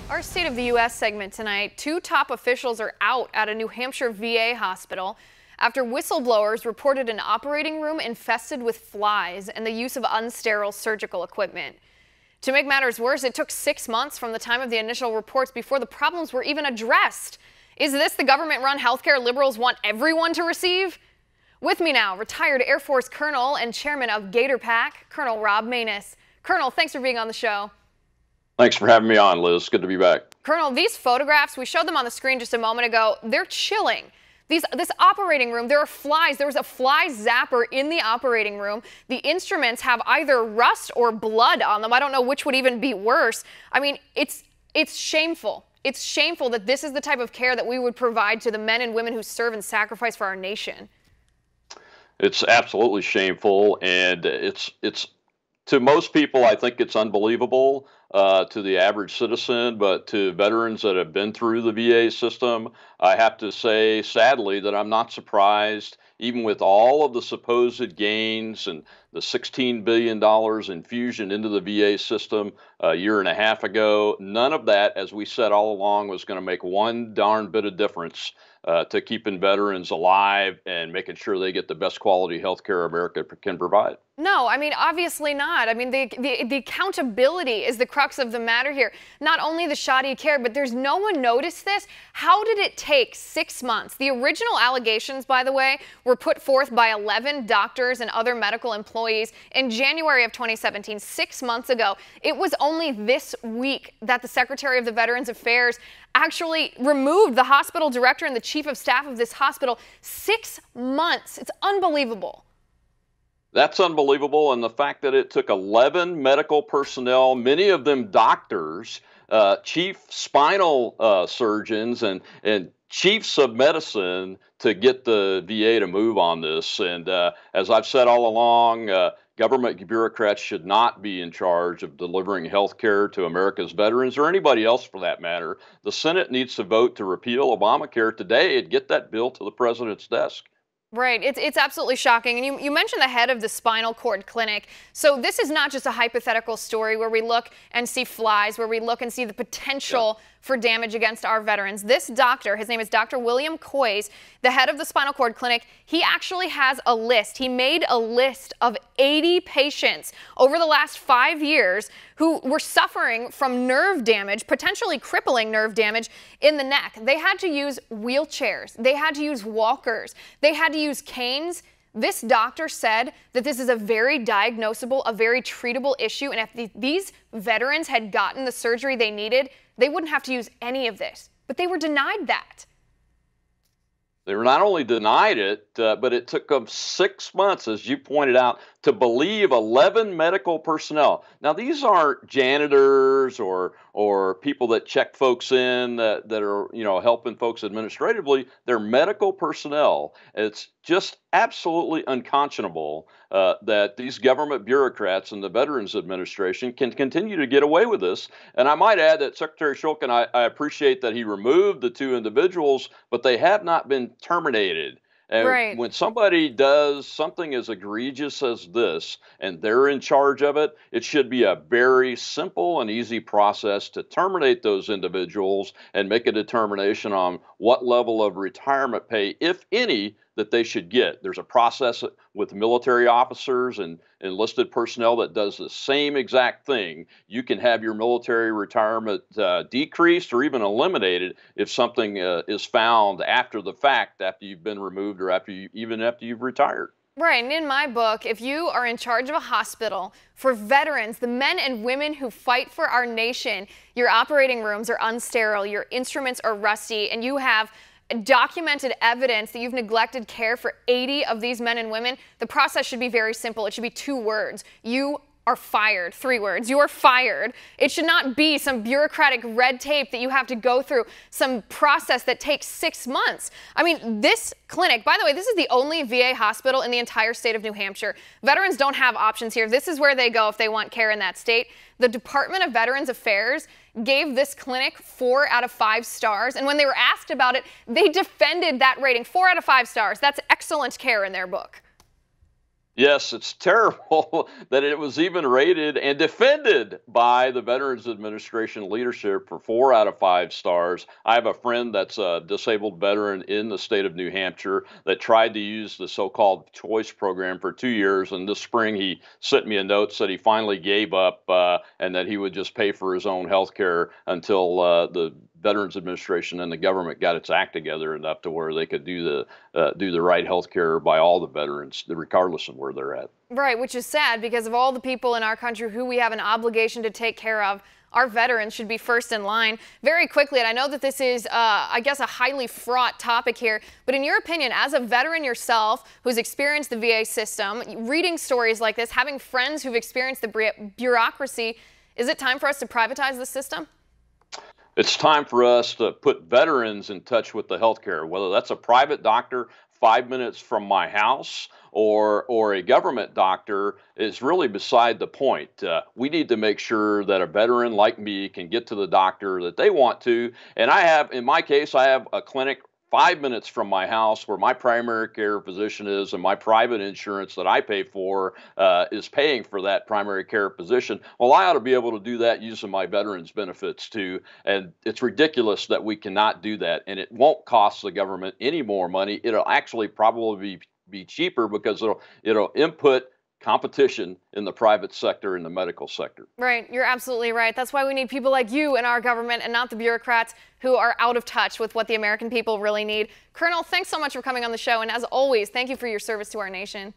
Our State of the U.S. segment tonight, two top officials are out at a New Hampshire VA hospital after whistleblowers reported an operating room infested with flies and the use of unsterile surgical equipment. To make matters worse, it took 6 months from the time of the initial reports before the problems were even addressed. Is this the government-run healthcare liberals want everyone to receive? With me now, retired Air Force Colonel and Chairman of Gator Pack, Colonel Rob Maness. Colonel, thanks for being on the show. Thanks for having me on, Liz. Good to be back. Colonel, these photographs, we showed them on the screen just a moment ago, they're chilling. This operating room, there are flies. There was a fly zapper in the operating room. The instruments have either rust or blood on them. I don't know which would even be worse. I mean, it's shameful. It's shameful that this is the type of care that we would provide to the men and women who serve and sacrifice for our nation. It's absolutely shameful, and it's to most people, I think it's unbelievable. To the average citizen, but to veterans that have been through the VA system, I have to say, sadly, that I'm not surprised, even with all of the supposed gains and the $16 billion infusion into the VA system a year and a half ago, none of that, as we said all along, was going to make one darn bit of difference to keeping veterans alive and making sure they get the best quality health care America can provide. No, I mean, obviously not. I mean, the accountability is the crux of the matter here. Not only the shoddy care, but there's no one noticed this. How did it take 6 months? The original allegations, by the way, were put forth by 11 doctors and other medical employees in January of 2017, 6 months ago. It was only this week that the Secretary of the Veterans Affairs actually removed the hospital director and the chief of staff of this hospital. 6 months. It's unbelievable. That's unbelievable, and the fact that it took 11 medical personnel, many of them doctors, chief spinal surgeons, and chiefs of medicine to get the VA to move on this. And as I've said all along, government bureaucrats should not be in charge of delivering health care to America's veterans or anybody else for that matter. The Senate needs to vote to repeal Obamacare today and get that bill to the president's desk. Right. It's absolutely shocking. And you mentioned the head of the spinal cord clinic. So this is not just a hypothetical story where we look and see flies, where we look and see the potential for damage against our veterans. This doctor, his name is Dr. William Coys, the head of the spinal cord clinic, he actually has a list. He made a list of 80 patients over the last 5 years who were suffering from nerve damage, potentially crippling nerve damage in the neck. They had to use wheelchairs. They had to use walkers. They had to use canes. This doctor said that this is a very diagnosable, a very treatable issue, and if these veterans had gotten the surgery they needed, they wouldn't have to use any of this. But they were denied that. They were not only denied it, but it took them 6 months, as you pointed out, to believe 11 medical personnel. Now, these aren't janitors or people that check folks in that are, helping folks administratively. They're medical personnel. It's just absolutely unconscionable that these government bureaucrats and the Veterans Administration can continue to get away with this. And I might add that Secretary Shulkin, I appreciate that he removed the two individuals, but they have not been terminated. And right. When somebody does something as egregious as this and they're in charge of it, it should be a very simple and easy process to terminate those individuals and make a determination on what level of retirement pay, if any, that they should get. There's a process with military officers and enlisted personnel that does the same exact thing. You can have your military retirement decreased or even eliminated if something is found after the fact, after you've been removed or after you've retired. Right, and in my book, if you are in charge of a hospital for veterans, the men and women who fight for our nation, your operating rooms are unsterile, your instruments are rusty, and you have documented evidence that you've neglected care for 80 of these men and women, the process should be very simple. It should be 2 words. You are fired. 3 words. You are fired. It should not be some bureaucratic red tape that you have to go through, some process that takes 6 months. I mean, this clinic, by the way, this is the only VA hospital in the entire state of New Hampshire. Veterans don't have options here. This is where they go if they want care in that state. The Department of Veterans Affairs gave this clinic 4 out of 5 stars. And when they were asked about it, they defended that rating. 4 out of 5 stars. That's excellent care in their book. Yes, it's terrible that it was even rated and defended by the Veterans Administration leadership for 4 out of 5 stars. I have a friend that's a disabled veteran in the state of New Hampshire that tried to use the so-called choice program for 2 years. And this spring, he sent me a note, said he finally gave up and that he would just pay for his own health care until the Veterans Administration and the government got its act together enough to where they could do the right health care by all the veterans, regardless of where they're at. Right, which is sad because of all the people in our country who we have an obligation to take care of. Our veterans should be first in line. Very quickly, and I know that this is, I guess, a highly fraught topic here, but in your opinion, as a veteran yourself who's experienced the VA system, reading stories like this, having friends who've experienced the bureaucracy, is it time for us to privatize the system? It's time for us to put veterans in touch with the healthcare, whether that's a private doctor 5 minutes from my house or a government doctor is really beside the point. We need to make sure that a veteran like me can get to the doctor that they want to. And in my case, I have a clinic 5 minutes from my house where my primary care physician is, and my private insurance that I pay for is paying for that primary care physician. Well, I ought to be able to do that using my veterans benefits too. And it's ridiculous that we cannot do that. And it won't cost the government any more money. It'll actually probably be cheaper because it'll input competition in the private sector and the medical sector. Right, you're absolutely right. That's why we need people like you in our government and not the bureaucrats who are out of touch with what the American people really need. Colonel, thanks so much for coming on the show. And as always, thank you for your service to our nation.